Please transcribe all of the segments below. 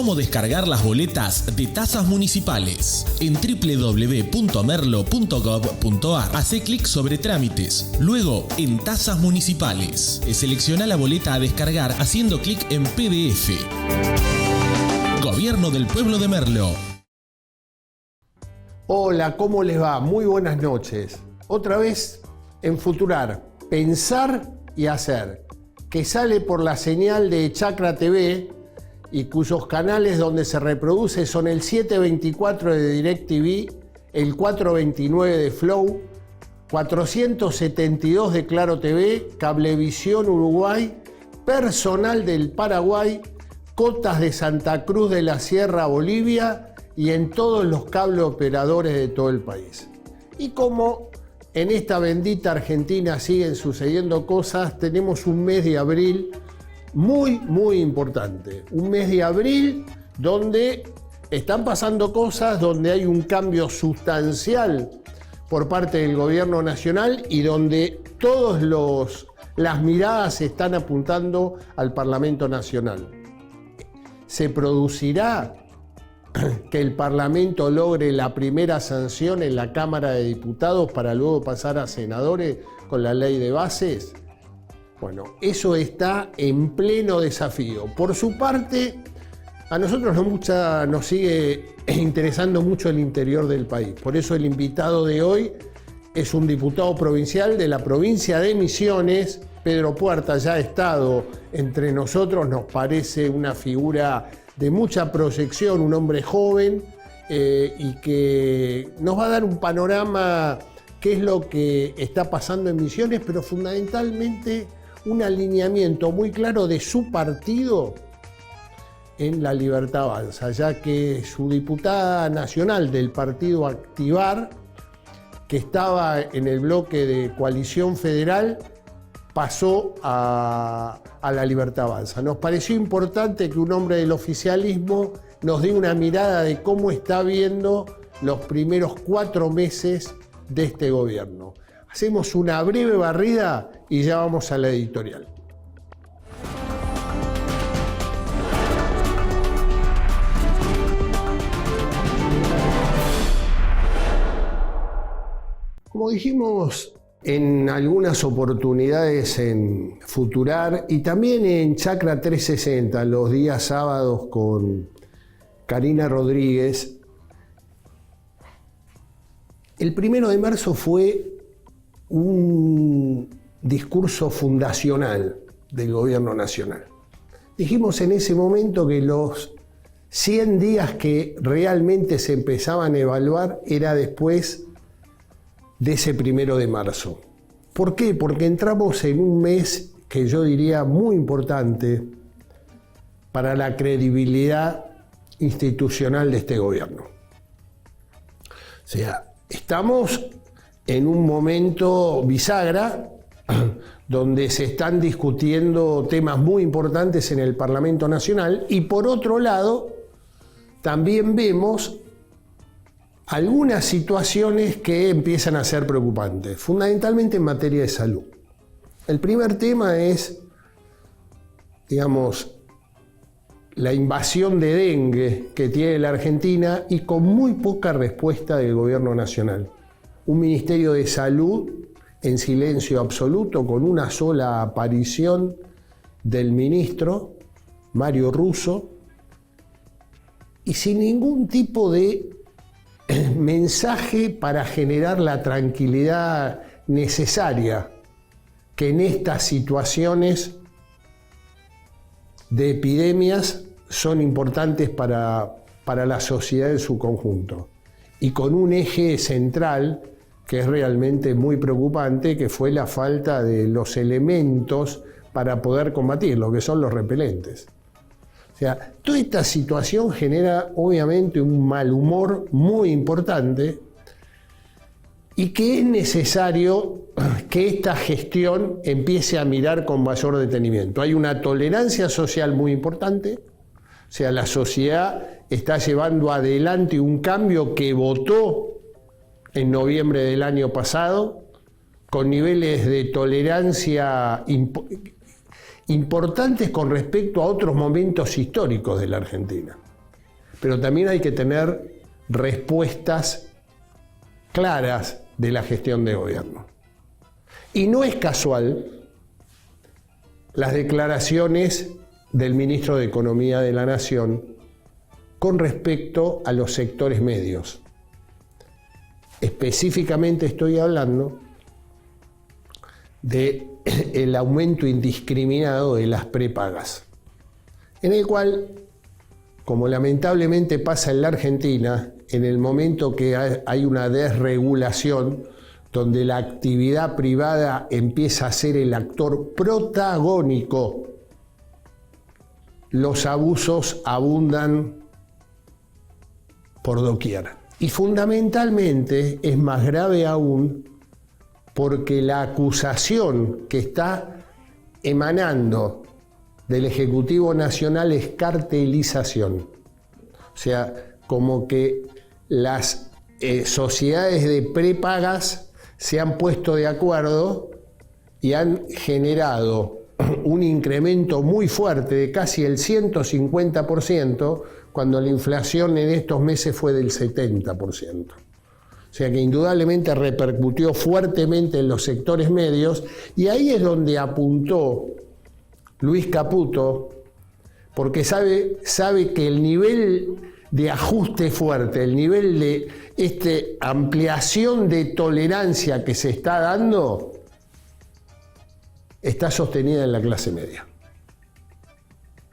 cómo descargar las boletas de tasas municipales en www.merlo.gov.ar. Hacé clic sobre trámites, luego en tasas municipales. Selecciona la boleta a descargar haciendo clic en PDF. Gobierno del Pueblo de Merlo. Hola, ¿cómo les va? Muy buenas noches. Otra vez en Futurar, pensar y hacer, que sale por la señal de Chacra TV y cuyos canales donde se reproduce son el 724 de DirecTV, el 429 de Flow, 472 de Claro TV, Cablevisión Uruguay, Personal del Paraguay, Cotas de Santa Cruz de la Sierra, Bolivia, y en todos los cable operadores de todo el país. Y como en esta bendita Argentina siguen sucediendo cosas, tenemos un mes de abril muy importante. Un mes de abril donde están pasando cosas, donde hay un cambio sustancial por parte del gobierno nacional y donde todas las miradas están apuntando al Parlamento Nacional. ¿Se producirá que el Parlamento logre la primera sanción en la Cámara de Diputados para luego pasar a senadores con la ley de bases? Bueno, eso está en pleno desafío. Por su parte, a nosotros nos sigue interesando mucho el interior del país. Por eso el invitado de hoy es un diputado provincial de la provincia de Misiones. Pedro Puerta ya ha estado entre nosotros, nos parece una figura de mucha proyección, un hombre joven y que nos va a dar un panorama qué es lo que está pasando en Misiones, pero fundamentalmente un alineamiento muy claro de su partido en La Libertad Avanza, ya que su diputada nacional del partido Activar, que estaba en el bloque de Coalición Federal, pasó a La Libertad Avanza. Nos pareció importante que un hombre del oficialismo nos dé una mirada de cómo está viendo los primeros 4 meses de este gobierno. Hacemos una breve barrida y ya vamos a la editorial. Como dijimos en algunas oportunidades en Futurar y también en Chacra 360, los días sábados con Karina Rodríguez, el 1 de marzo fue un discurso fundacional del gobierno nacional. Dijimos en ese momento que los 100 días que realmente se empezaban a evaluar era después de ese 1 de marzo. ¿Por qué? Porque entramos en un mes que yo diría muy importante para la credibilidad institucional de este gobierno. O sea, estamos en un momento bisagra donde se están discutiendo temas muy importantes en el Parlamento Nacional y por otro lado también vemos algunas situaciones que empiezan a ser preocupantes, fundamentalmente en materia de salud. El primer tema es, digamos, la invasión de dengue que tiene la Argentina y con muy poca respuesta del gobierno nacional. Un Ministerio de Salud en silencio absoluto, con una sola aparición del ministro, Mario Russo, y sin ningún tipo de mensaje para generar la tranquilidad necesaria que en estas situaciones de epidemias son importantes para la sociedad en su conjunto. Y con un eje central que es realmente muy preocupante, que fue la falta de los elementos para poder combatir, lo que son los repelentes. O sea, toda esta situación genera obviamente un mal humor muy importante y que es necesario que esta gestión empiece a mirar con mayor detenimiento. Hay una tolerancia social muy importante, o sea, la sociedad está llevando adelante un cambio que votó en noviembre del año pasado, con niveles de tolerancia importantes con respecto a otros momentos históricos de la Argentina. pero también hay que tener respuestas claras de la gestión de gobierno. Y no es casual las declaraciones del ministro de Economía de la Nación con respecto a los sectores medios. Específicamente estoy hablando del aumento indiscriminado de las prepagas, en el cual, como lamentablemente pasa en la Argentina, en el momento que hay una desregulación, donde la actividad privada empieza a ser el actor protagónico, los abusos abundan por doquier. Y fundamentalmente es más grave aún porque la acusación que está emanando del Ejecutivo Nacional es cartelización. O sea, como que las sociedades de prepagas se han puesto de acuerdo y han generado un incremento muy fuerte de casi el 150%, cuando la inflación en estos meses fue del 70%. O sea que indudablemente repercutió fuertemente en los sectores medios, y ahí es donde apuntó Luis Caputo, porque sabe que el nivel de ajuste fuerte, el nivel de ampliación de tolerancia que se está dando, está sostenida en la clase media.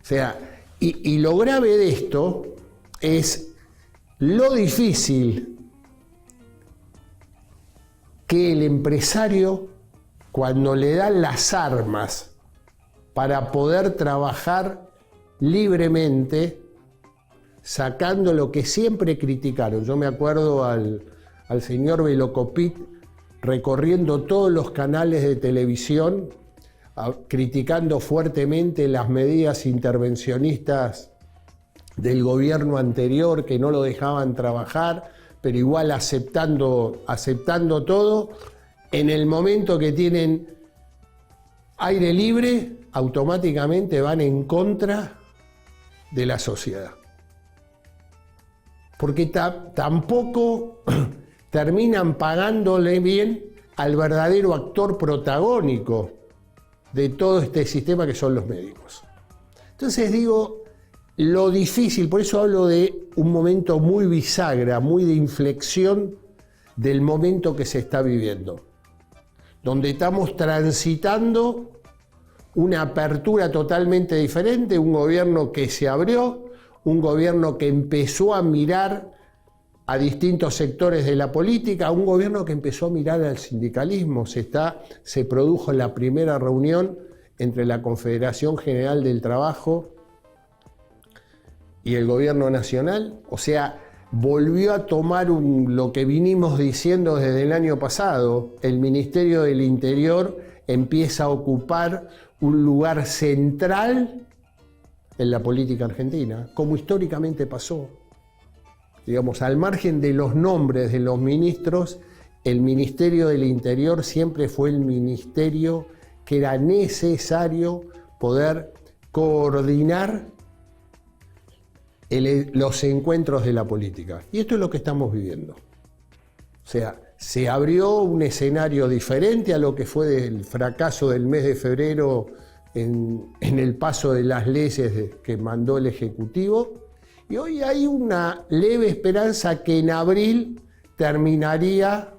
O sea, y lo grave de esto es lo difícil que el empresario, cuando le dan las armas para poder trabajar libremente, sacando lo que siempre criticaron. Yo me acuerdo al señor Velocopit recorriendo todos los canales de televisión, criticando fuertemente las medidas intervencionistas del gobierno anterior, que no lo dejaban trabajar, pero igual aceptando todo. En el momento que tienen aire libre, automáticamente van en contra de la sociedad. Porque tampoco terminan pagándole bien al verdadero actor protagónico de todo este sistema, que son los médicos. Entonces digo, lo difícil, por eso hablo de un momento muy bisagra, muy de inflexión del momento que se está viviendo, donde estamos transitando una apertura totalmente diferente, un gobierno que se abrió, un gobierno que empezó a mirar a distintos sectores de la política, un gobierno que empezó a mirar al sindicalismo. Se produjo la primera reunión entre la Confederación General del Trabajo y el gobierno nacional. O sea, volvió a tomar lo que vinimos diciendo desde el año pasado. El Ministerio del Interior empieza a ocupar un lugar central en la política argentina, como históricamente pasó. Digamos, al margen de los nombres de los ministros, el Ministerio del Interior siempre fue el ministerio que era necesario poder coordinar los encuentros de la política. Y esto es lo que estamos viviendo. O sea, se abrió un escenario diferente a lo que fue el fracaso del mes de febrero en el paso de las leyes que mandó el Ejecutivo. Y hoy hay una leve esperanza que en abril terminaría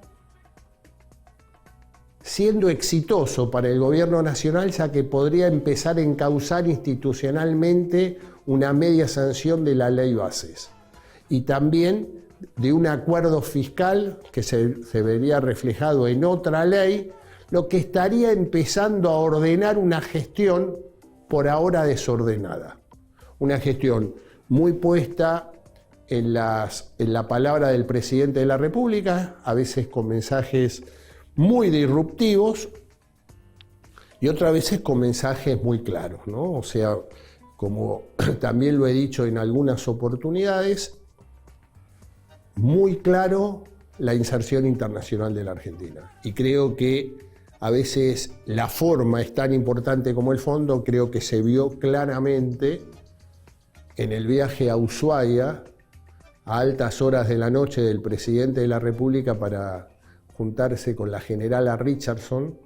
siendo exitoso para el gobierno nacional, ya que podría empezar a encauzar institucionalmente una media sanción de la ley bases. Y también de un acuerdo fiscal que se vería reflejado en otra ley, lo que estaría empezando a ordenar una gestión por ahora desordenada. Una gestión muy puesta en la palabra del presidente de la República, a veces con mensajes muy disruptivos y otras veces con mensajes muy claros, ¿no? O sea, como también lo he dicho en algunas oportunidades, muy claro la inserción internacional de la Argentina. Y creo que a veces la forma es tan importante como el fondo. Creo que se vio claramente en el viaje a Ushuaia, a altas horas de la noche del presidente de la República para juntarse con la generala Richardson,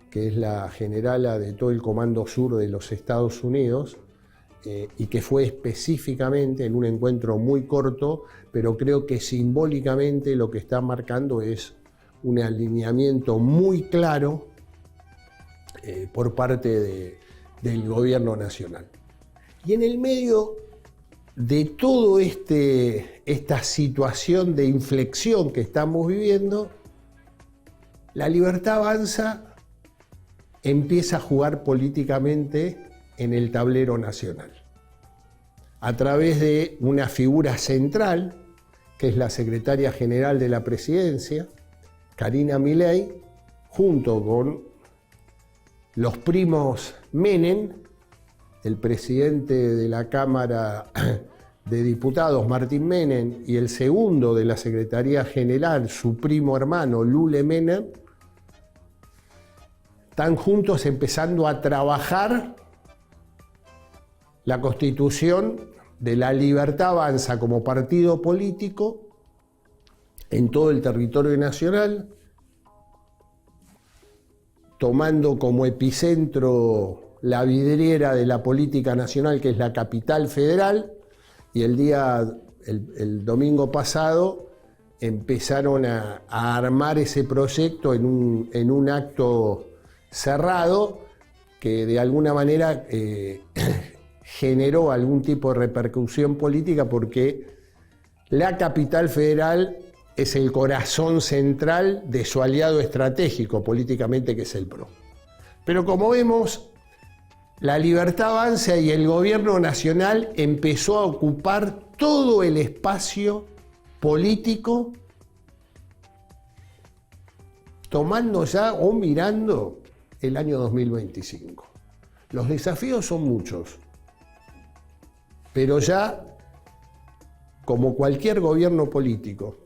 que es la generala de todo el Comando Sur de los Estados Unidos, y que fue específicamente en un encuentro muy corto, pero creo que simbólicamente lo que está marcando es un alineamiento muy claro por parte del gobierno nacional. Y en el medio de toda esta situación de inflexión que estamos viviendo, La Libertad Avanza empieza a jugar políticamente en el tablero nacional, a través de una figura central, que es la secretaria general de la presidencia, Karina Milei, junto con los primos Menem, el presidente de la Cámara de Diputados, Martín Menem, y el segundo de la Secretaría General, su primo hermano, Lule Menem, están juntos empezando a trabajar la constitución de La Libertad Avanza como partido político en todo el territorio nacional, tomando como epicentro la vidriera de la política nacional, que es la capital federal, y el domingo pasado empezaron a armar ese proyecto en un acto cerrado que de alguna manera generó algún tipo de repercusión política, porque la capital federal es el corazón central de su aliado estratégico políticamente, que es el PRO. Pero como vemos, La Libertad Avanza y el gobierno nacional empezó a ocupar todo el espacio político, tomando ya o mirando el año 2025. Los desafíos son muchos, pero ya, como cualquier gobierno político,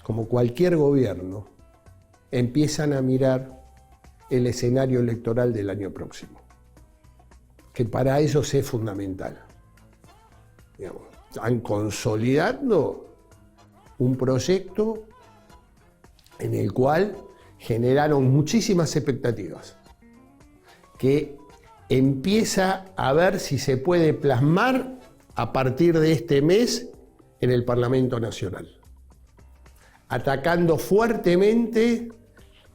como cualquier gobierno, empiezan a mirar el escenario electoral del año próximo, que para ellos es fundamental. Digamos, están consolidando un proyecto en el cual generaron muchísimas expectativas, que empieza a ver si se puede plasmar a partir de este mes en el Parlamento Nacional, atacando fuertemente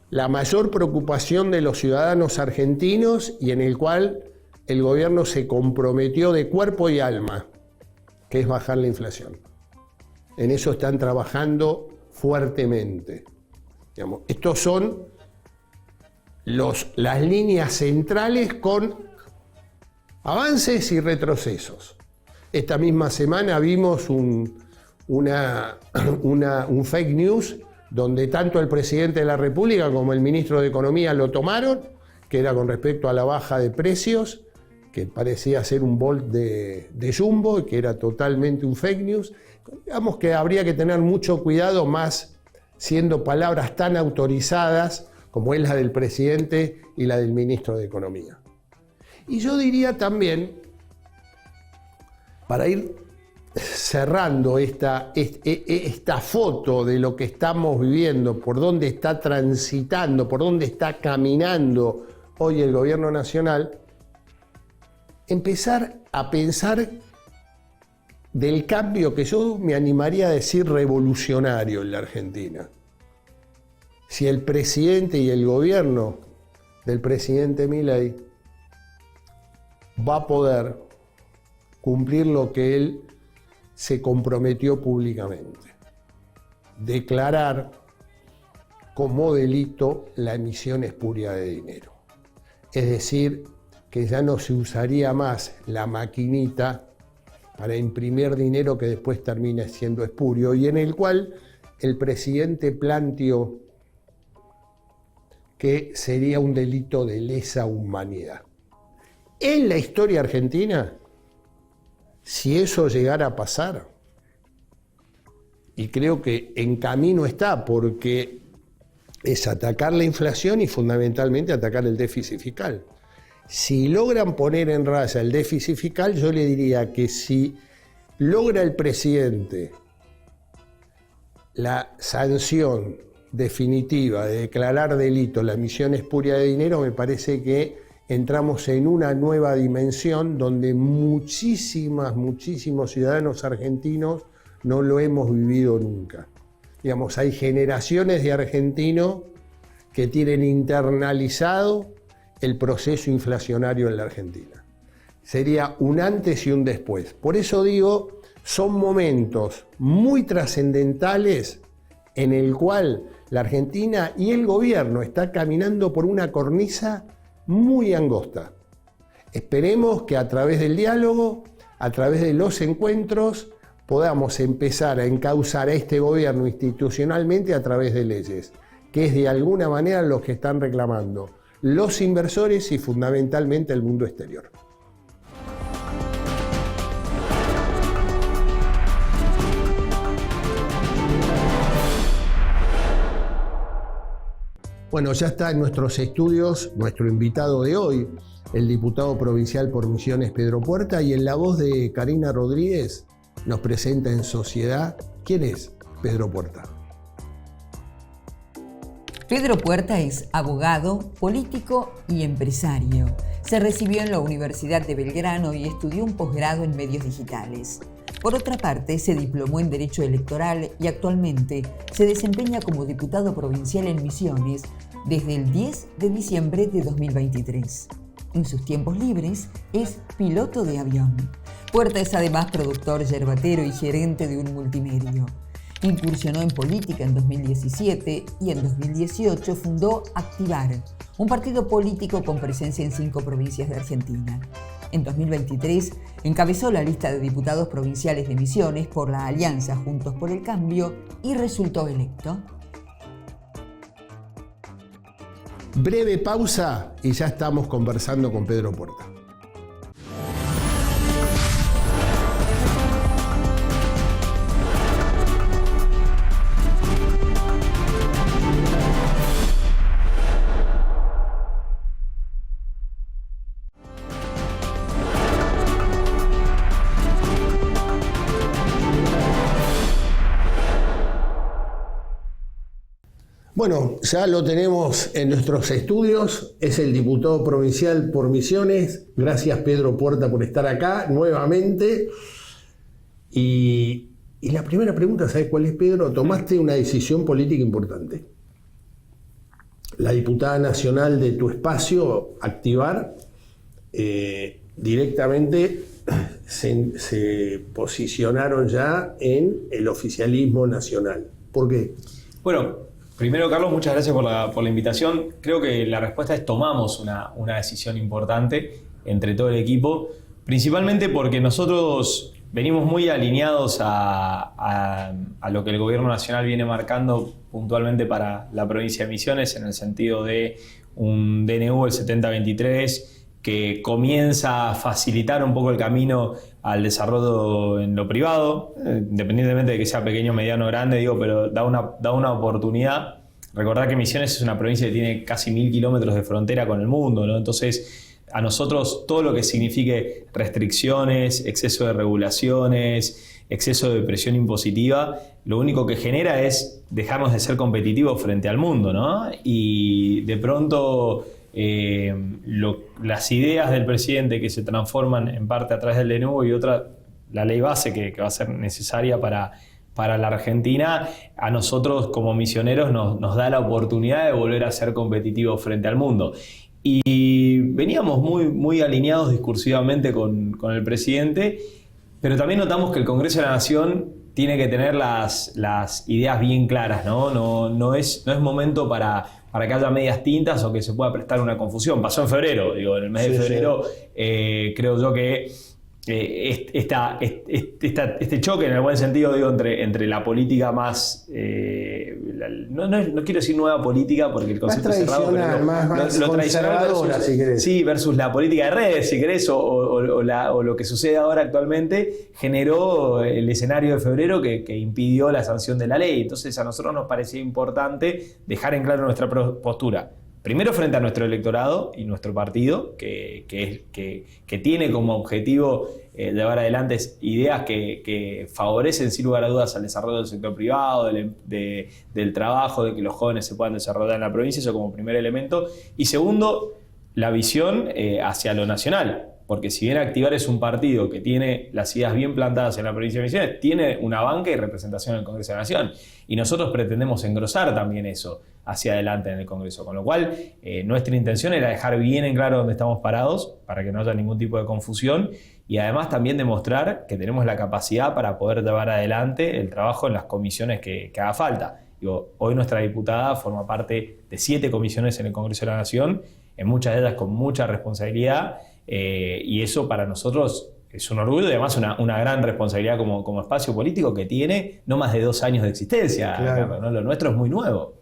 la mayor preocupación de los ciudadanos argentinos y en el cual el gobierno se comprometió de cuerpo y alma, que es bajar la inflación. En eso están trabajando fuertemente. Digamos, estos son las líneas centrales con avances y retrocesos. Esta misma semana vimos un fake news donde tanto el presidente de la República como el ministro de Economía lo tomaron, que era con respecto a la baja de precios, que parecía ser un Bolt de Jumbo, que era totalmente un fake news. Digamos que habría que tener mucho cuidado, más siendo palabras tan autorizadas como es la del presidente y la del ministro de Economía. Y yo diría también, para ir cerrando esta foto de lo que estamos viviendo, por dónde está transitando, por dónde está caminando hoy el gobierno nacional, empezar a pensar del cambio que yo me animaría a decir revolucionario en la Argentina. Si el presidente y el gobierno del presidente Milei va a poder cumplir lo que él se comprometió públicamente: declarar como delito la emisión espuria de dinero. Es decir, que ya no se usaría más la maquinita para imprimir dinero que después termina siendo espurio, y en el cual el presidente planteó que sería un delito de lesa humanidad. En la historia argentina, si eso llegara a pasar, y creo que en camino está, porque es atacar la inflación y fundamentalmente atacar el déficit fiscal. Si logran poner en raya el déficit fiscal, yo le diría que si logra el presidente la sanción definitiva de declarar delito la emisión espuria de dinero, me parece que entramos en una nueva dimensión donde muchísimos ciudadanos argentinos no lo hemos vivido nunca. Digamos, hay generaciones de argentinos que tienen internalizado el proceso inflacionario en la Argentina. Sería un antes y un después. Por eso digo, son momentos muy trascendentales en el cual la Argentina y el gobierno está caminando por una cornisa muy angosta. Esperemos que a través del diálogo, a través de los encuentros, podamos empezar a encauzar a este gobierno institucionalmente a través de leyes, que es de alguna manera lo que están reclamando los inversores y fundamentalmente el mundo exterior. Bueno, ya está en nuestros estudios nuestro invitado de hoy, el diputado provincial por Misiones Pedro Puerta, y en la voz de Karina Rodríguez nos presenta en Sociedad quién es Pedro Puerta. Pedro Puerta es abogado, político y empresario. Se recibió en la Universidad de Belgrano y estudió un posgrado en medios digitales. Por otra parte, se diplomó en Derecho Electoral y actualmente se desempeña como diputado provincial en Misiones desde el 10 de diciembre de 2023. En sus tiempos libres es piloto de avión. Puerta es además productor yerbatero y gerente de un multimedio. Incursionó en política en 2017 y en 2018 fundó Activar, un partido político con presencia en 5 provincias de Argentina. En 2023 encabezó la lista de diputados provinciales de Misiones por la Alianza Juntos por el Cambio y resultó electo. Breve pausa y ya estamos conversando con Pedro Puerta. Bueno, ya lo tenemos en nuestros estudios, es el diputado provincial por Misiones. Gracias, Pedro Puerta, por estar acá nuevamente. Y la primera pregunta, ¿sabes cuál es, Pedro? Tomaste una decisión política importante. La diputada nacional de tu espacio, Activar, directamente se posicionaron ya en el oficialismo nacional. ¿Por qué? Bueno, primero, Carlos, muchas gracias por la invitación. Creo que la respuesta es tomamos una decisión importante entre todo el equipo, principalmente porque nosotros venimos muy alineados a lo que el gobierno nacional viene marcando puntualmente para la provincia de Misiones, en el sentido de un DNU, el 7023, que comienza a facilitar un poco el camino al desarrollo en lo privado, independientemente de que sea pequeño, mediano o grande, pero da una oportunidad. Recordad que Misiones es una provincia que tiene casi 1000 kilómetros de frontera con el mundo, ¿no? Entonces, a nosotros todo lo que signifique restricciones, exceso de regulaciones, exceso de presión impositiva, lo único que genera es dejarnos de ser competitivos frente al mundo, ¿no? Y de pronto las ideas del presidente que se transforman en parte a través del DNU y otra, la ley base que va a ser necesaria para la Argentina, a nosotros como misioneros nos da la oportunidad de volver a ser competitivos frente al mundo. Y veníamos muy alineados discursivamente con el presidente, pero también notamos que el Congreso de la Nación tiene que tener las ideas bien claras, ¿no? No es momento para que haya medias tintas o que se pueda prestar una confusión. Pasó en febrero, en el mes de febrero, creo yo que este choque, en el buen sentido, entre la política más, no quiero decir nueva política porque el concepto es cerrado, pero más lo tradicional versus, si querés. Sí, versus la política de redes, si querés, o lo que sucede ahora actualmente, generó el escenario de febrero que impidió la sanción de la ley. Entonces a nosotros nos parecía importante dejar en claro nuestra postura. primero frente a nuestro electorado y nuestro partido, que tiene como objetivo llevar adelante ideas que favorecen sin lugar a dudas al desarrollo del sector privado, del trabajo, de que los jóvenes se puedan desarrollar en la provincia, eso como primer elemento. Y segundo, la visión hacia lo nacional. Porque si bien Activar es un partido que tiene las ideas bien plantadas en la provincia de Misiones, tiene una banca y representación en el Congreso de la Nación. Y nosotros pretendemos engrosar también eso hacia adelante en el Congreso. Con lo cual, nuestra intención era dejar bien en claro dónde estamos parados, para que no haya ningún tipo de confusión, y además también demostrar que tenemos la capacidad para poder llevar adelante el trabajo en las comisiones que haga falta. Digo, hoy nuestra diputada forma parte de 7 comisiones en el Congreso de la Nación, en muchas de ellas con mucha responsabilidad, y eso para nosotros es un orgullo y además una gran responsabilidad como espacio político que tiene no más de 2 años de existencia. Claro. ¿No? Lo nuestro es muy nuevo.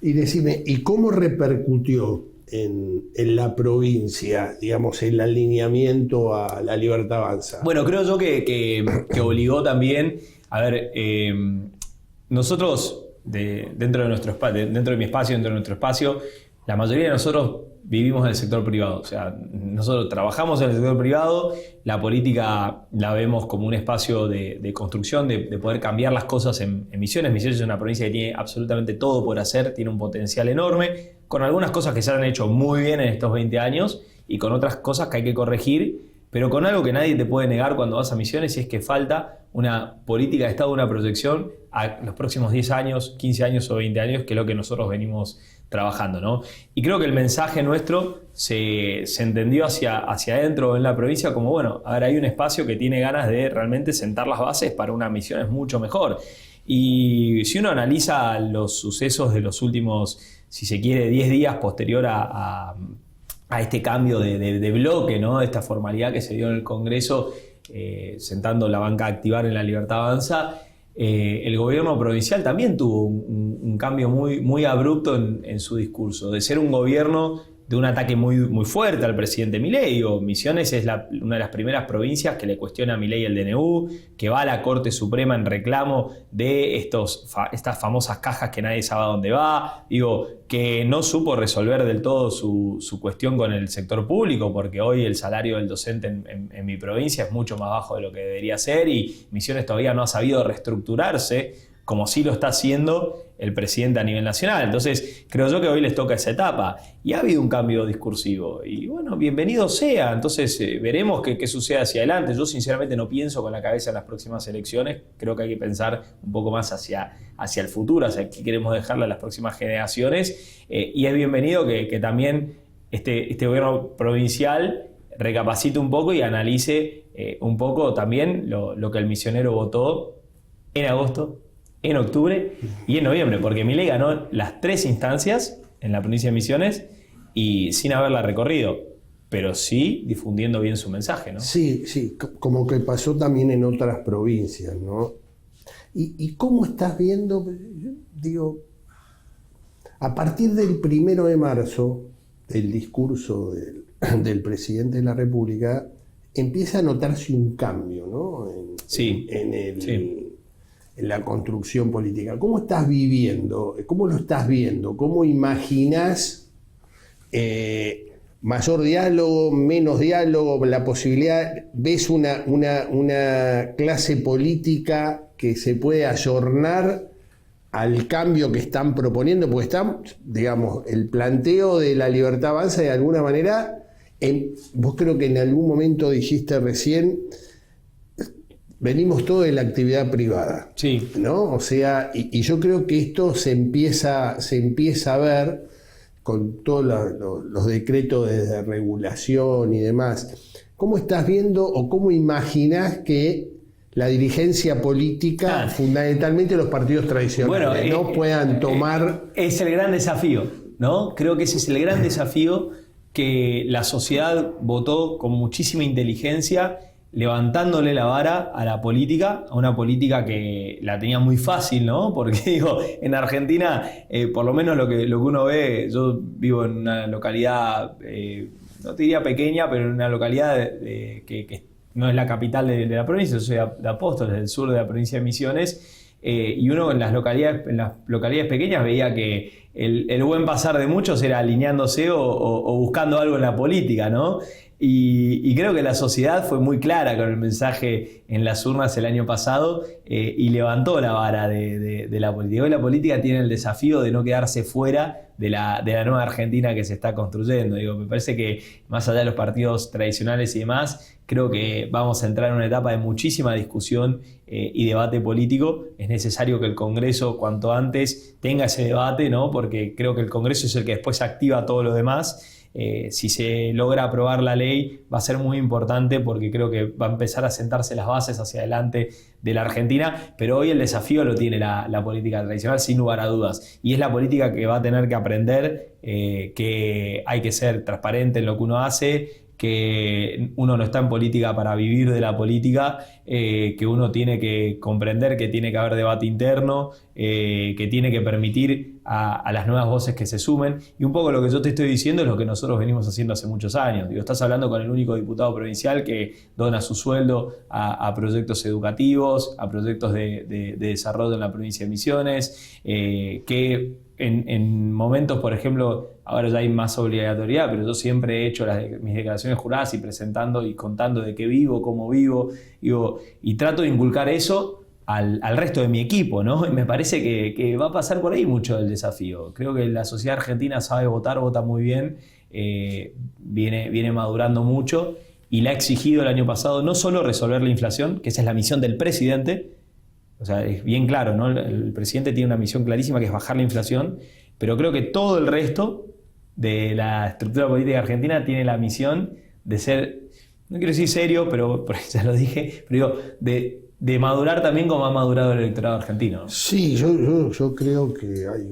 Y decime, ¿y cómo repercutió en la provincia, digamos, el alineamiento a La Libertad Avanza? Bueno, creo yo que obligó también, a ver, nosotros dentro de nuestro espacio, dentro de mi espacio, dentro de nuestro espacio, la mayoría de nosotros vivimos en el sector privado. O sea, nosotros trabajamos en el sector privado, la política la vemos como un espacio de construcción, de poder cambiar las cosas en Misiones. Misiones es una provincia que tiene absolutamente todo por hacer, tiene un potencial enorme, con algunas cosas que se han hecho muy bien en estos 20 años y con otras cosas que hay que corregir, pero con algo que nadie te puede negar cuando vas a Misiones, y es que falta una política de Estado, una proyección a los próximos 10 años, 15 años o 20 años, que es lo que nosotros venimos trabajando, ¿no? Y creo que el mensaje nuestro se entendió hacia adentro en la provincia como, bueno, a ver, hay un espacio que tiene ganas de realmente sentar las bases para una Misiones mucho mejor. Y si uno analiza los sucesos de los últimos, si se quiere, 10 días posterior a este cambio de bloque, ¿no? Esta formalidad que se dio en el Congreso, sentando la banca Activar en La Libertad Avanza, el gobierno provincial también tuvo un cambio muy abrupto en su discurso, de ser un gobierno de un ataque muy fuerte al presidente Milei. Misiones es una de las primeras provincias que le cuestiona a Milei el DNU, que va a la Corte Suprema en reclamo de estas famosas cajas que nadie sabe a dónde va, que no supo resolver del todo su cuestión con el sector público, porque hoy el salario del docente en mi provincia es mucho más bajo de lo que debería ser, y Misiones todavía no ha sabido reestructurarse como sí lo está haciendo el presidente a nivel nacional. Entonces, creo yo que hoy les toca esa etapa. Y ha habido un cambio discursivo. Y bueno, bienvenido sea. Entonces, veremos qué sucede hacia adelante. Yo sinceramente no pienso con la cabeza en las próximas elecciones. Creo que hay que pensar un poco más hacia el futuro, hacia qué queremos dejarle a las próximas generaciones. Y es bienvenido que también este gobierno provincial recapacite un poco y analice un poco también lo que el misionero votó en agosto, en octubre y en noviembre, porque Milei ganó las 3 instancias en la provincia de Misiones y sin haberla recorrido, pero sí difundiendo bien su mensaje, ¿no? Sí, como que pasó también en otras provincias, ¿no? ¿Y cómo estás viendo, digo, a partir del 1 de marzo, el discurso del presidente de la República, empieza a notarse un cambio, ¿no? En la construcción política. ¿Cómo estás viviendo? ¿Cómo lo estás viendo? ¿Cómo imaginás mayor diálogo, menos diálogo, la posibilidad? ¿Ves una clase política que se puede ayornar al cambio que están proponiendo? Porque están, digamos, el planteo de La Libertad Avanza de alguna manera, vos creo que en algún momento dijiste recién, venimos todos de la actividad privada, sí, ¿no? O sea, y yo creo que esto se empieza a ver con todos los decretos de regulación y demás. ¿Cómo estás viendo o cómo imaginás que la dirigencia política, fundamentalmente los partidos tradicionales, no puedan tomar? Es el gran desafío, ¿no? Creo que ese es el gran desafío, que la sociedad votó con muchísima inteligencia, levantándole la vara a la política, a una política que la tenía muy fácil, ¿no? Porque en Argentina, por lo menos lo que uno ve, yo vivo en una localidad, no te diría pequeña, pero en una localidad que no es la capital de la provincia, yo soy de Apóstoles, del sur de la provincia de Misiones. y uno en las localidades pequeñas veía que el buen pasar de muchos era alineándose o buscando algo en la política, ¿no? Y creo que la sociedad fue muy clara con el mensaje en las urnas el año pasado y levantó la vara de la política. Hoy la política tiene el desafío de no quedarse fuera de la nueva Argentina que se está construyendo. Me parece que más allá de los partidos tradicionales y demás, creo que vamos a entrar en una etapa de muchísima discusión y debate político. Es necesario que el Congreso cuanto antes tenga ese debate, ¿no? Porque creo que el Congreso es el que después activa todo lo demás. Si se logra aprobar la ley va a ser muy importante porque creo que va a empezar a sentarse las bases hacia adelante de la Argentina, pero hoy el desafío lo tiene la política tradicional sin lugar a dudas, y es la política que va a tener que aprender que hay que ser transparente en lo que uno hace, que uno no está en política para vivir de la política, que uno tiene que comprender que tiene que haber debate interno, que tiene que permitir a las nuevas voces que se sumen. Y un poco lo que yo te estoy diciendo es lo que nosotros venimos haciendo hace muchos años. Estás hablando con el único diputado provincial que dona su sueldo a proyectos educativos, a proyectos de desarrollo en la provincia de Misiones, que en momentos, por ejemplo, ahora ya hay más obligatoriedad, pero yo siempre he hecho mis declaraciones juradas y presentando y contando de qué vivo, cómo vivo, y trato de inculcar eso al resto de mi equipo, ¿no? Y me parece que va a pasar por ahí mucho el desafío. Creo que la sociedad argentina sabe votar, vota muy bien, viene madurando mucho y le ha exigido el año pasado no solo resolver la inflación, que esa es la misión del presidente. O sea, es bien claro, ¿no? El presidente tiene una misión clarísima que es bajar la inflación, pero creo que todo el resto de la estructura política argentina tiene la misión de ser, no quiero decir serio, pero ya lo dije, pero digo, de madurar también como ha madurado el electorado argentino. Sí, yo creo que hay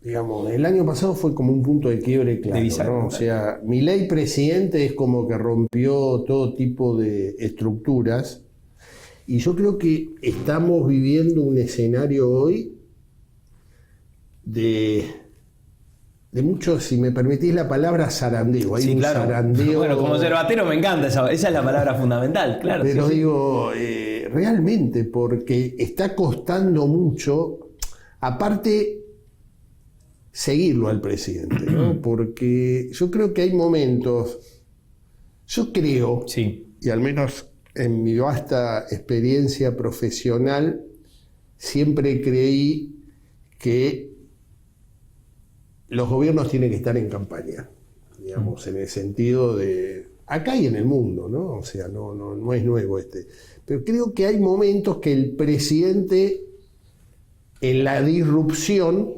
digamos, el año pasado fue como un punto de quiebre claro, ¿no? O sea, Milei presidente es como que rompió todo tipo de estructuras. Y yo creo que estamos viviendo un escenario hoy de mucho, si me permitís la palabra, zarandeo. Hay sí, un claro. Zarandeo. Bueno, como cervatero me encanta esa es la palabra fundamental, claro. Pero sí, digo, realmente, porque está costando mucho, aparte, seguirlo al presidente, ¿no? Porque yo creo que hay momentos, sí. Y al menos en mi vasta experiencia profesional, siempre creí que los gobiernos tienen que estar en campaña, digamos, en el sentido de, acá y en el mundo, ¿no? O sea, no es nuevo pero creo que hay momentos que el presidente, en la disrupción,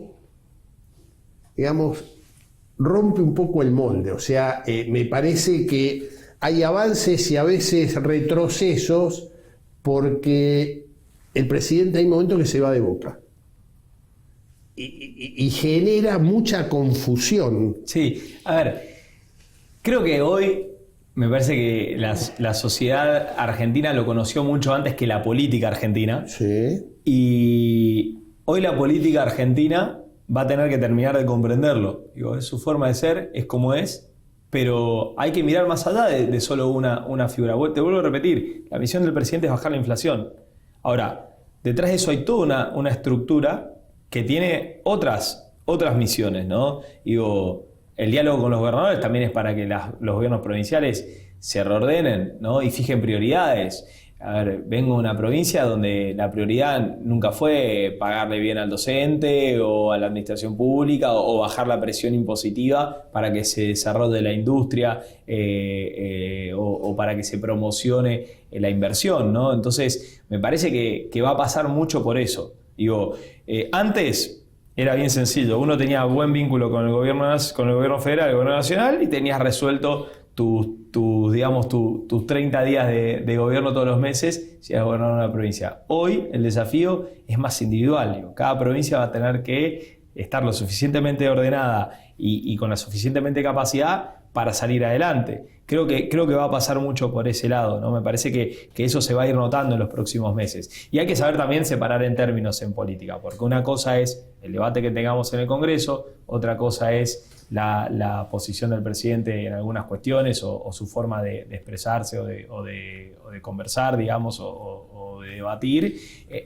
digamos, rompe un poco el molde. O sea, me parece que hay avances y a veces retrocesos porque el presidente hay momentos que se va de boca y genera mucha confusión. Sí, a ver, creo que hoy me parece que la sociedad argentina lo conoció mucho antes que la política argentina. Sí. Y hoy la política argentina va a tener que terminar de comprenderlo. Es su forma de ser, es como es. Pero hay que mirar más allá de solo una figura. Te vuelvo a repetir, la misión del presidente es bajar la inflación. Ahora, detrás de eso hay toda una estructura que tiene otras misiones, ¿no? El diálogo con los gobernadores también es para que los gobiernos provinciales se reordenen, ¿no? Y fijen prioridades. A ver, vengo de una provincia donde la prioridad nunca fue pagarle bien al docente o a la administración pública o bajar la presión impositiva para que se desarrolle la industria o para que se promocione la inversión, ¿no? Entonces, me parece que va a pasar mucho por eso. Antes era bien sencillo. Uno tenía buen vínculo con el gobierno federal, el gobierno nacional, y tenías resuelto tus 30 días de gobierno todos los meses si eres gobernador de una provincia. Hoy el desafío es más individual. Cada provincia va a tener que estar lo suficientemente ordenada y con la suficientemente capacidad para salir adelante. Creo que va a pasar mucho por ese lado, ¿no? Me parece que eso se va a ir notando en los próximos meses. Y hay que saber también separar en términos en política, porque una cosa es el debate que tengamos en el Congreso, otra cosa es la posición del presidente en algunas cuestiones o su forma de expresarse o de conversar, digamos, o de debatir,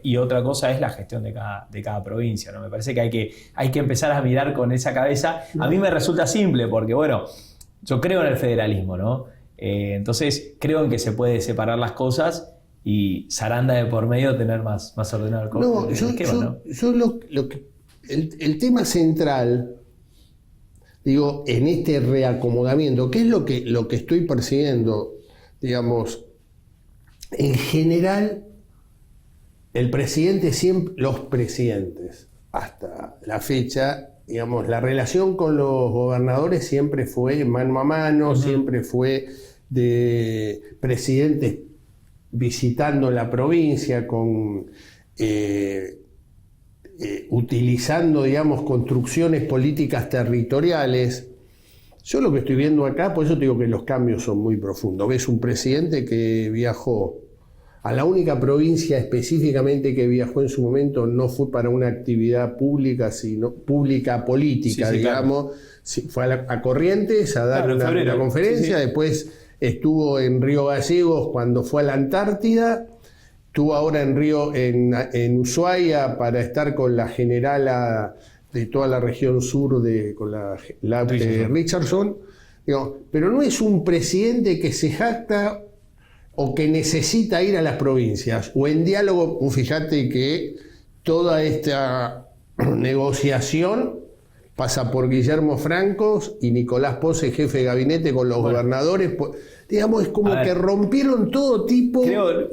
y otra cosa es la gestión de cada provincia, ¿no? Me parece que hay que empezar a mirar con esa cabeza. A mí me resulta simple porque, bueno, yo creo en el federalismo, ¿no? Entonces creo en que se puede separar las cosas y zaranda de por medio tener más ordenado el esquema, ¿no? El tema central, digo, en este reacomodamiento, ¿qué es lo que estoy percibiendo? Digamos, en general, el presidente siempre, los presidentes, hasta la fecha, digamos, la relación con los gobernadores siempre fue mano a mano, siempre fue de presidentes visitando la provincia, utilizando, digamos, construcciones políticas territoriales. Yo lo que estoy viendo acá, por eso te digo que los cambios son muy profundos. Ves un presidente que viajó a la única provincia específicamente que viajó en su momento, no fue para una actividad pública, sino pública política, sí, digamos. Claro. Sí, fue a Corrientes a dar una conferencia, sí. Después estuvo en Río Gallegos cuando fue a la Antártida, estuvo ahora en Ushuaia para estar con la generala de toda la región sur, con la Richardson. Digo, pero no es un presidente que se jacta o que necesita ir a las provincias, o en diálogo. Fíjate que toda esta negociación pasa por Guillermo Francos y Nicolás Pose, jefe de gabinete, con los gobernadores. Digamos, es como que rompieron todo tipo. Creo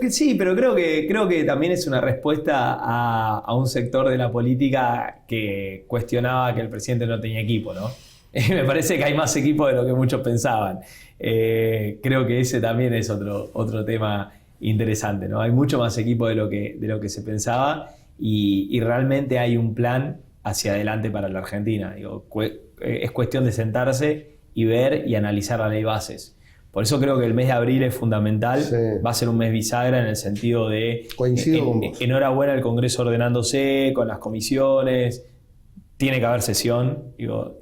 que también es una respuesta a un sector de la política que cuestionaba que el presidente no tenía equipo, ¿no? Me parece que hay más equipo de lo que muchos pensaban. Creo que ese también es otro tema interesante, ¿no? Hay mucho más equipo de lo que se pensaba y realmente hay un plan hacia adelante para la Argentina. Digo, es cuestión de sentarse y ver y analizar la ley bases. Por eso creo que el mes de abril es fundamental. Sí. Va a ser un mes bisagra en el sentido de enhorabuena al Congreso ordenándose con las comisiones. Tiene que haber sesión,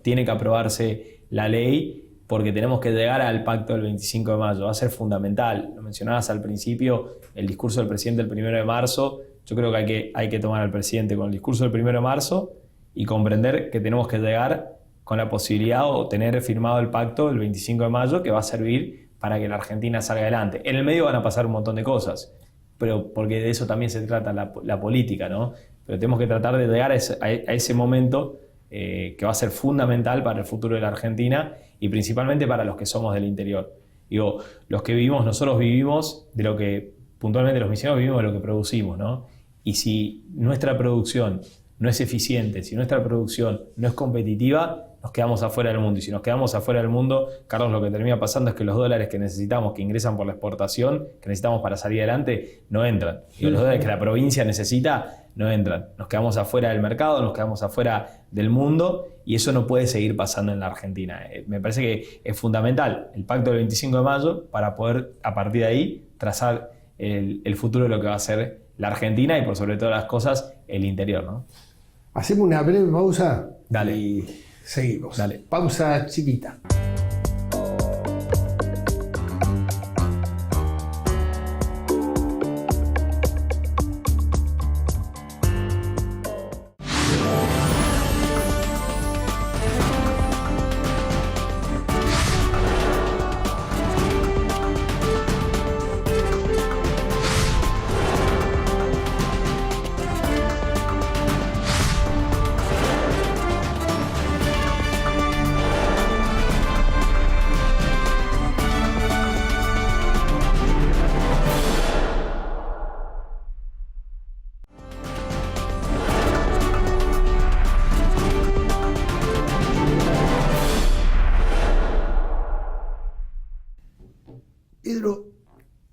tiene que aprobarse la ley, porque tenemos que llegar al pacto del 25 de mayo. Va a ser fundamental. Lo mencionabas al principio, el discurso del presidente el 1 de marzo. Yo creo que hay que tomar al presidente con el discurso del 1 de marzo y comprender que tenemos que llegar con la posibilidad o tener firmado el pacto el 25 de mayo, que va a servir para que la Argentina salga adelante. En el medio van a pasar un montón de cosas, pero porque de eso también se trata la política, ¿no? Pero tenemos que tratar de llegar a ese momento que va a ser fundamental para el futuro de la Argentina y principalmente para los que somos del interior. Digo, los que vivimos, nosotros vivimos de lo que, puntualmente los misioneros vivimos de lo que producimos, ¿no? Y si nuestra producción no es eficiente, si nuestra producción no es competitiva, nos quedamos afuera del mundo. Y si nos quedamos afuera del mundo, Carlos, lo que termina pasando es que los dólares que necesitamos, que ingresan por la exportación, que necesitamos para salir adelante, no entran. Y los dólares que la provincia necesita, no entran. Nos quedamos afuera del mercado, nos quedamos afuera del mundo, y eso no puede seguir pasando en la Argentina. Me parece que es fundamental el pacto del 25 de mayo para poder, a partir de ahí, trazar el futuro de lo que va a ser la Argentina y, por sobre todas las cosas, el interior, ¿no? Hacemos una breve pausa. Dale. Y seguimos. Dale. Pausa chiquita.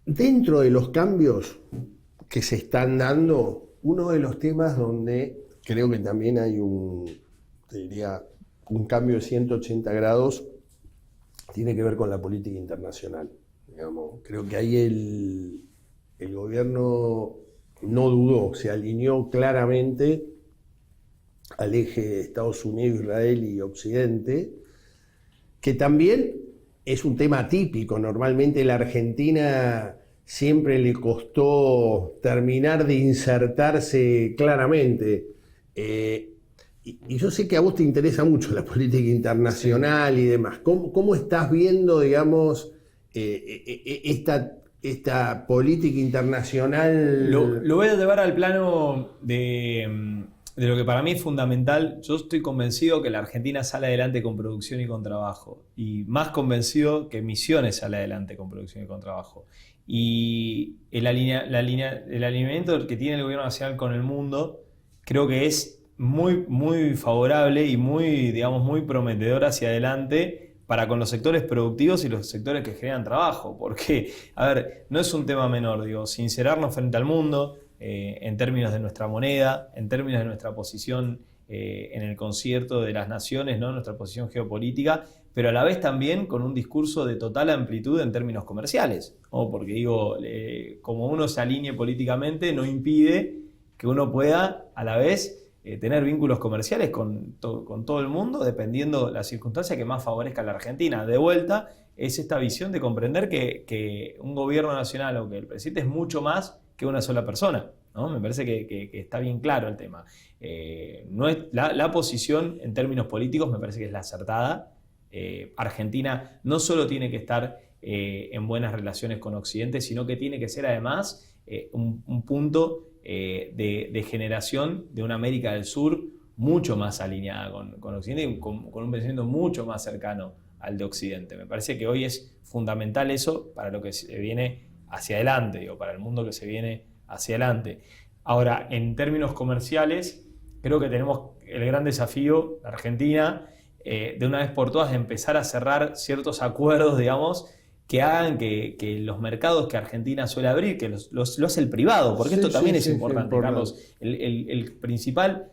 Dentro de los cambios que se están dando, uno de los temas donde creo que también hay un cambio de 180 grados tiene que ver con la política internacional. Digamos, creo que ahí el gobierno no dudó, se alineó claramente al eje de Estados Unidos, Israel y Occidente, que también es un tema típico. Normalmente la Argentina siempre le costó terminar de insertarse claramente. Y yo sé que a vos te interesa mucho la política internacional y demás. ¿Cómo estás viendo, digamos, esta política internacional? Lo voy a llevar al plano de lo que para mí es fundamental. Yo estoy convencido que la Argentina sale adelante con producción y con trabajo. Y más convencido que Misiones sale adelante con producción y con trabajo. Y el alineamiento que tiene el gobierno nacional con el mundo creo que es muy, muy favorable y muy, digamos, muy prometedor hacia adelante para con los sectores productivos y los sectores que generan trabajo. Porque, a ver, no es un tema menor, digo, sincerarnos frente al mundo en términos de nuestra moneda, en términos de nuestra posición en el concierto de las naciones, ¿no? Nuestra posición geopolítica, pero a la vez también con un discurso de total amplitud en términos comerciales, ¿no? Porque digo, como uno se alinee políticamente, no impide que uno pueda a la vez tener vínculos comerciales con todo el mundo, dependiendo la circunstancia que más favorezca a la Argentina. De vuelta, es esta visión de comprender que un gobierno nacional o que el presidente es mucho más que una sola persona, ¿no? Me parece que está bien claro el tema. No es, la posición en términos políticos me parece que es la acertada. Argentina no solo tiene que estar en buenas relaciones con Occidente, sino que tiene que ser además un punto de generación de una América del Sur mucho más alineada con Occidente y con un pensamiento mucho más cercano al de Occidente. Me parece que hoy es fundamental eso para lo que se viene hacia adelante, digo, para el mundo que se viene hacia adelante. Ahora, en términos comerciales, creo que tenemos el gran desafío, la Argentina, de una vez por todas, de empezar a cerrar ciertos acuerdos, digamos, que hagan que los mercados que Argentina suele abrir, que lo hace el privado, porque esto también es importante, Carlos. El principal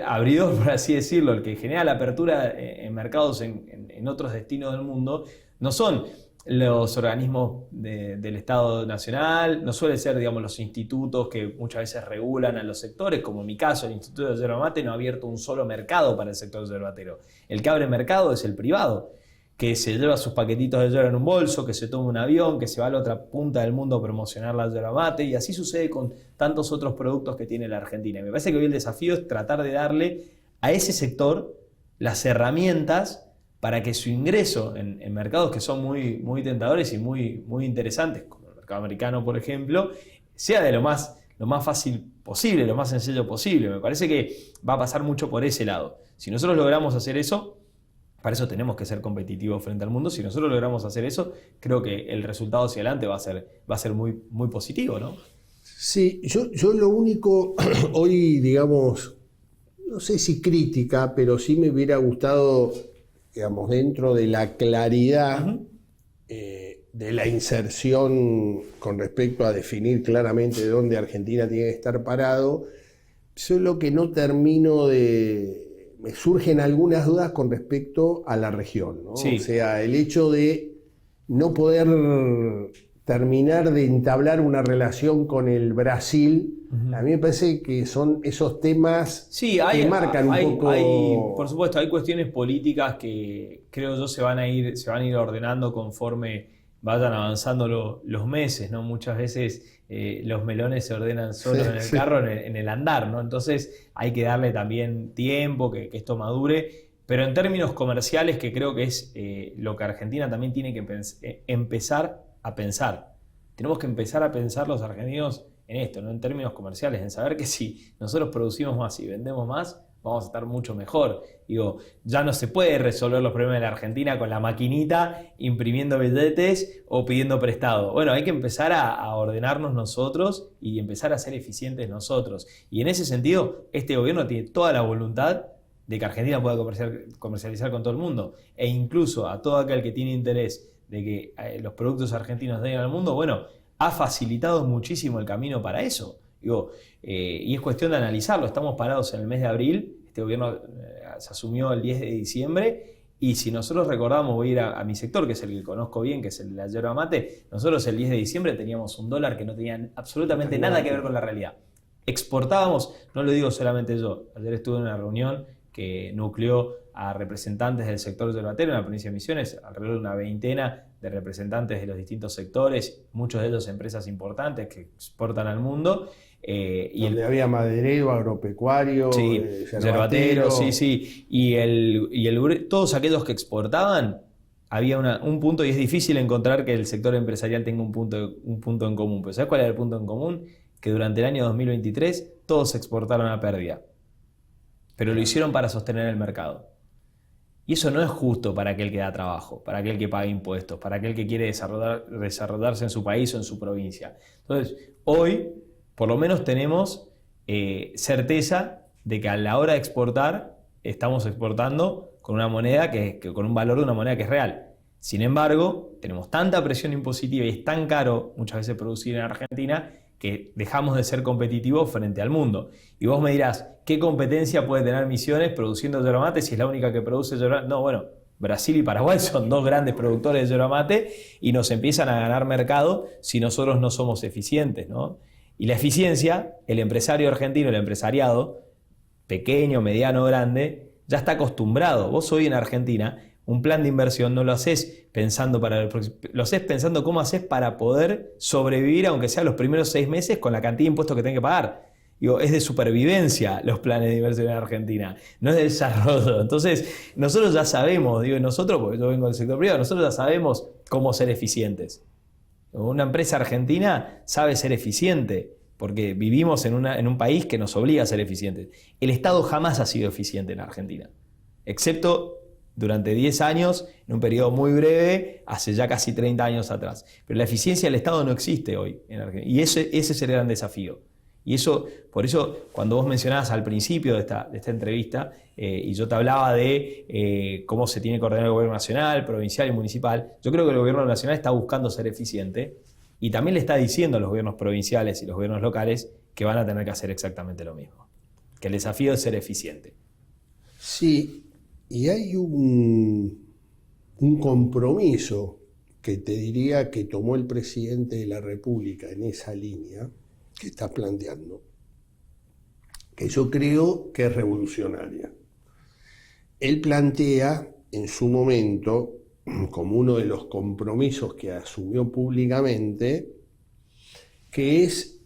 abridor, por así decirlo, el que genera la apertura en mercados en otros destinos del mundo, no son los organismos del Estado Nacional, no suelen ser, digamos, los institutos que muchas veces regulan a los sectores, como en mi caso, el Instituto de Yerba Mate no ha abierto un solo mercado para el sector yerbatero. El que abre mercado es el privado, que se lleva sus paquetitos de yerba en un bolso, que se toma un avión, que se va a la otra punta del mundo a promocionar la yerba mate, y así sucede con tantos otros productos que tiene la Argentina. Y me parece que hoy el desafío es tratar de darle a ese sector las herramientas para que su ingreso en mercados que son muy, muy tentadores y muy, muy interesantes, como el mercado americano, por ejemplo, sea de lo más fácil posible, lo más sencillo posible. Me parece que va a pasar mucho por ese lado. Si nosotros logramos hacer eso, para eso tenemos que ser competitivos frente al mundo. Si nosotros logramos hacer eso, creo que el resultado hacia adelante va a ser muy, muy positivo, ¿no? Sí, yo lo único hoy, digamos, no sé si crítica, pero sí me hubiera gustado, digamos, dentro de la claridad de la inserción con respecto a definir claramente dónde Argentina tiene que estar parado, solo que no termino de... Me surgen algunas dudas con respecto a la región, ¿no? Sí. O sea, el hecho de no poder terminar de entablar una relación con el Brasil, a mí me parece que son esos temas que marcan un poco... por supuesto, hay cuestiones políticas que creo yo se van a ir ordenando conforme vayan avanzando los meses, ¿no? Muchas veces los melones se ordenan solos en el carro, en el andar, ¿no? Entonces hay que darle también tiempo, que esto madure. Pero en términos comerciales, que creo que es lo que Argentina también tiene que empezar a pensar. Tenemos que empezar a pensar los argentinos en esto, ¿no? En términos comerciales, en saber que si nosotros producimos más y vendemos más, vamos a estar mucho mejor. Digo, ya no se puede resolver los problemas de la Argentina con la maquinita, imprimiendo billetes o pidiendo prestado. Bueno, hay que empezar a ordenarnos nosotros y empezar a ser eficientes nosotros. Y en ese sentido, este gobierno tiene toda la voluntad de que Argentina pueda comercializar con todo el mundo. E incluso a todo aquel que tiene interés de que los productos argentinos lleguen al mundo, bueno, ha facilitado muchísimo el camino para eso. Digo, y es cuestión de analizarlo. Estamos parados en el mes de abril, este gobierno se asumió el 10 de diciembre Y si nosotros recordamos, voy a ir a mi sector, que es el que conozco bien, que es el de la yerba mate, nosotros el 10 de diciembre teníamos un dólar que no tenía absolutamente nada que ver con la realidad. Exportábamos, no lo digo solamente yo, ayer estuve en una reunión que nucleó a representantes del sector yerbatero en la provincia de Misiones, alrededor de una veintena de representantes de los distintos sectores, muchos de ellos empresas importantes que exportan al mundo. Donde había maderero, agropecuario, sí, yerbatero, sí. Todos aquellos que exportaban, había un punto, y es difícil encontrar que el sector empresarial tenga un punto en común. Pero ¿sabes cuál era el punto en común? Que durante el año 2023 todos exportaron a pérdida. Pero lo hicieron para sostener el mercado. Y eso no es justo para aquel que da trabajo, para aquel que paga impuestos, para aquel que quiere desarrollarse en su país o en su provincia. Entonces, hoy, por lo menos tenemos certeza de que a la hora de exportar, estamos exportando con una moneda con un valor de una moneda que es real. Sin embargo, tenemos tanta presión impositiva y es tan caro muchas veces producir en Argentina que dejamos de ser competitivos frente al mundo. Y vos me dirás, ¿qué competencia puede tener Misiones produciendo yerba mate si es la única que produce yerba mate? No, bueno, Brasil y Paraguay son dos grandes productores de yerba mate y nos empiezan a ganar mercado si nosotros no somos eficientes, ¿no? Y la eficiencia, el empresario argentino, el empresariado, pequeño, mediano, grande, ya está acostumbrado. Vos hoy en Argentina, un plan de inversión no lo haces pensando lo haces pensando cómo haces para poder sobrevivir, aunque sea los primeros 6 meses, con la cantidad de impuestos que tenés que pagar. Digo, es de supervivencia los planes de inversión en Argentina, no es de desarrollo. Entonces, nosotros ya sabemos, nosotros, porque yo vengo del sector privado, nosotros ya sabemos cómo ser eficientes. Una empresa argentina sabe ser eficiente, porque vivimos en un país que nos obliga a ser eficientes. El Estado jamás ha sido eficiente en Argentina, excepto durante 10 años, en un periodo muy breve, hace ya casi 30 años atrás. Pero la eficiencia del Estado no existe hoy en Argentina. Y ese es el gran desafío. Y por eso, cuando vos mencionabas al principio de esta entrevista, y yo te hablaba de cómo se tiene que ordenar el gobierno nacional, provincial y municipal, yo creo que el gobierno nacional está buscando ser eficiente y también le está diciendo a los gobiernos provinciales y los gobiernos locales que van a tener que hacer exactamente lo mismo. Que el desafío es ser eficiente. Sí. Y hay un compromiso que te diría que tomó el presidente de la República en esa línea que estás planteando, que yo creo que es revolucionaria. Él plantea en su momento, como uno de los compromisos que asumió públicamente, que es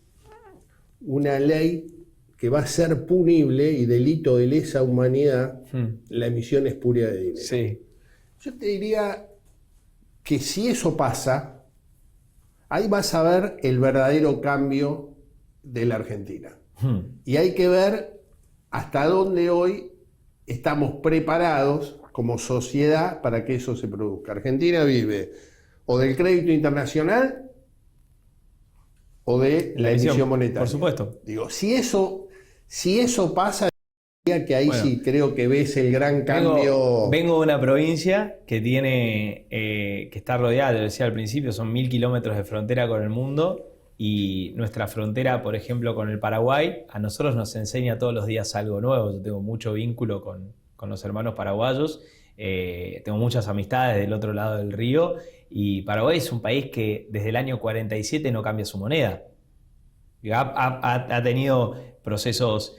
una ley que va a ser punible y delito de lesa humanidad la emisión espuria de dinero. Sí. Yo te diría que si eso pasa, ahí vas a ver el verdadero cambio de la Argentina. Y hay que ver hasta dónde hoy estamos preparados como sociedad para que eso se produzca. Argentina vive o del crédito internacional o de la emisión monetaria. Por supuesto. Digo, si eso pasa, que ahí sí creo que ves el gran cambio. Vengo de una provincia que que está rodeada, lo decía al principio, son 1000 kilómetros de frontera con el mundo y nuestra frontera, por ejemplo, con el Paraguay, a nosotros nos enseña todos los días algo nuevo. Yo tengo mucho vínculo con los hermanos paraguayos, tengo muchas amistades del otro lado del río y Paraguay es un país que desde el año 47 no cambia su moneda. Ha tenido procesos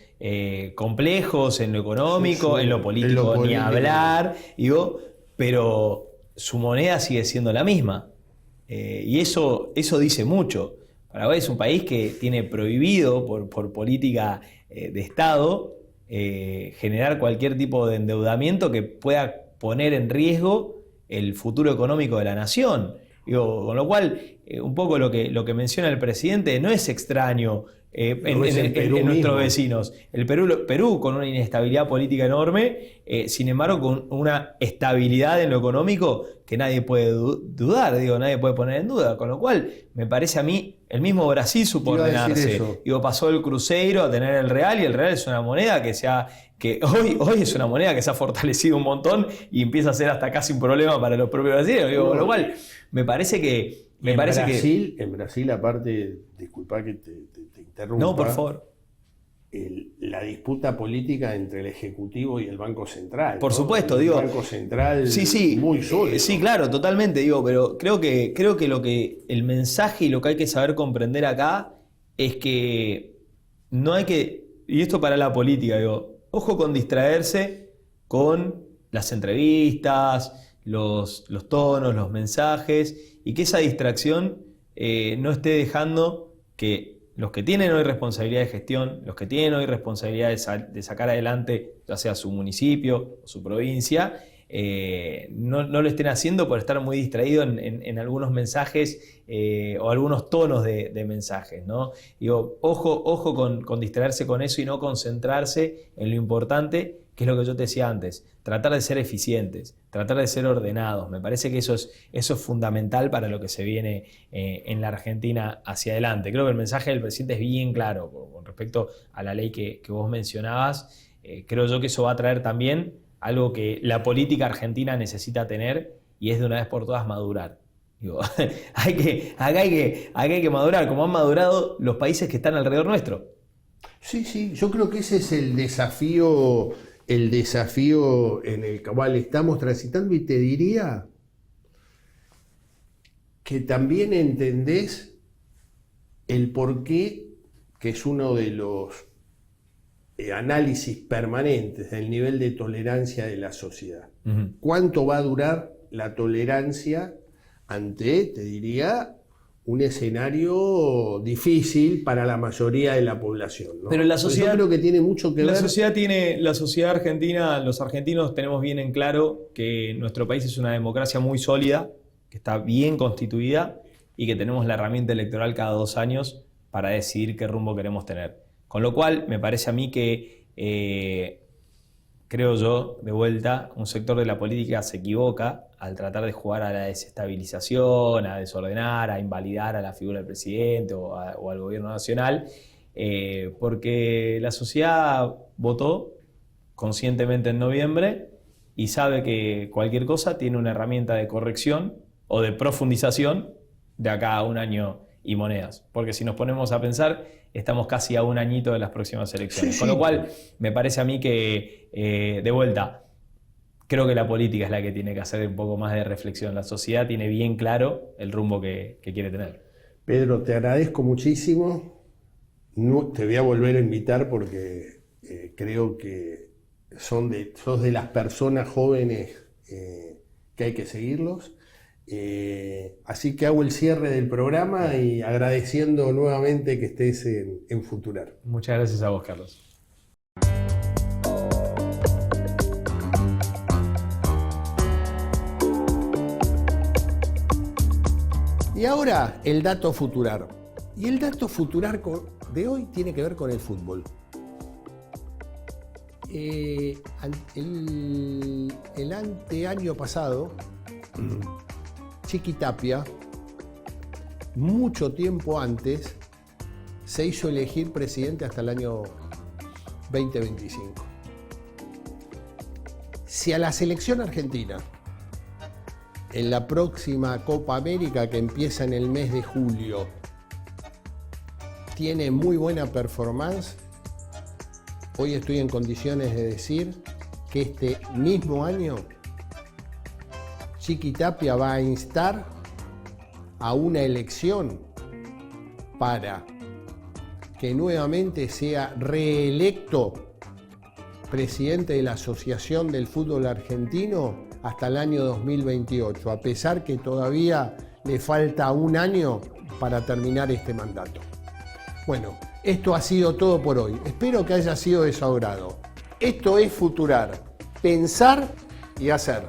complejos en lo económico, en lo político, ni hablar, pero su moneda sigue siendo la misma. Y eso dice mucho. Paraguay es un país que tiene prohibido por política de Estado generar cualquier tipo de endeudamiento que pueda poner en riesgo el futuro económico de la nación. Con lo cual, un poco lo que menciona el presidente no es extraño en nuestros vecinos. El Perú con una inestabilidad política enorme, sin embargo con una estabilidad en lo económico que nadie puede dudar, nadie puede poner en duda. Con lo cual, me parece a mí, el mismo Brasil supo ordenarse. Pasó el cruceiro a tener el real y el real es una moneda que hoy es una moneda que se ha fortalecido un montón y empieza a ser hasta casi un problema para los propios brasileños. Con lo cual, me parece que... En Brasil, aparte, disculpa que te interrumpa. No, por favor. la disputa política entre el Ejecutivo y el Banco Central. Por ¿no? supuesto, el digo. Banco Central Sí, muy sólido. Sí, claro, totalmente, digo, pero creo que el mensaje y lo que hay que saber comprender acá es que no hay que, y esto para la política, digo, ojo con distraerse con las entrevistas, los tonos, los mensajes, y que esa distracción no esté dejando que los que tienen hoy responsabilidad de gestión, los que tienen hoy responsabilidad de sacar adelante, ya sea su municipio o su provincia, no lo estén haciendo por estar muy distraídos en algunos mensajes o algunos tonos de mensajes, ¿no? Digo, ojo con distraerse con eso y no concentrarse en lo importante, que es lo que yo te decía antes, tratar de ser eficientes, tratar de ser ordenados. Me parece que eso es fundamental para lo que se viene en la Argentina hacia adelante. Creo que el mensaje del presidente es bien claro con respecto a la ley que vos mencionabas. Creo yo que eso va a traer también algo que la política argentina necesita tener, y es de una vez por todas madurar. Digo, acá hay que madurar, como han madurado los países que están alrededor nuestro. Sí, yo creo que ese es el desafío en el cual estamos transitando, y te diría que también entendés el porqué, que es uno de los análisis permanentes del nivel de tolerancia de la sociedad. Uh-huh. ¿Cuánto va a durar la tolerancia ante, te diría, un escenario difícil para la mayoría de la población, ¿no? Pero la sociedad, yo creo que tiene mucho que ver. La sociedad argentina, los argentinos tenemos bien en claro que nuestro país es una democracia muy sólida, que está bien constituida y que tenemos la herramienta electoral cada 2 años para decidir qué rumbo queremos tener. Con lo cual, me parece a mí que, creo yo, de vuelta, un sector de la política se equivoca al tratar de jugar a la desestabilización, a desordenar, a invalidar a la figura del presidente o al gobierno nacional, porque la sociedad votó conscientemente en noviembre y sabe que cualquier cosa tiene una herramienta de corrección o de profundización de acá a 1 año y monedas. Porque si nos ponemos a pensar, estamos casi a 1 añito de las próximas elecciones. Sí. Con lo cual, me parece a mí que, de vuelta, creo que la política es la que tiene que hacer un poco más de reflexión. La sociedad tiene bien claro el rumbo que quiere tener. Pedro, te agradezco muchísimo. No, te voy a volver a invitar porque creo que sos de las personas jóvenes que hay que seguirlos. Así que hago el cierre del programa y agradeciendo nuevamente que estés en Futurar. Muchas gracias a vos, Carlos. Y ahora el dato Futurar. Y el dato Futurar de hoy tiene que ver con el fútbol. El anteaño pasado, Chiqui Tapia, mucho tiempo antes, se hizo elegir presidente hasta el año 2025. Si a la selección argentina, en la próxima Copa América que empieza en el mes de julio, tiene muy buena performance, hoy estoy en condiciones de decir que este mismo año Chiqui Tapia va a instar a una elección para que nuevamente sea reelecto presidente de la Asociación del Fútbol Argentino hasta el año 2028, a pesar que todavía le falta 1 año para terminar este mandato. Bueno, esto ha sido todo por hoy. Espero que haya sido de su agrado. Esto es Futurar, pensar y hacer.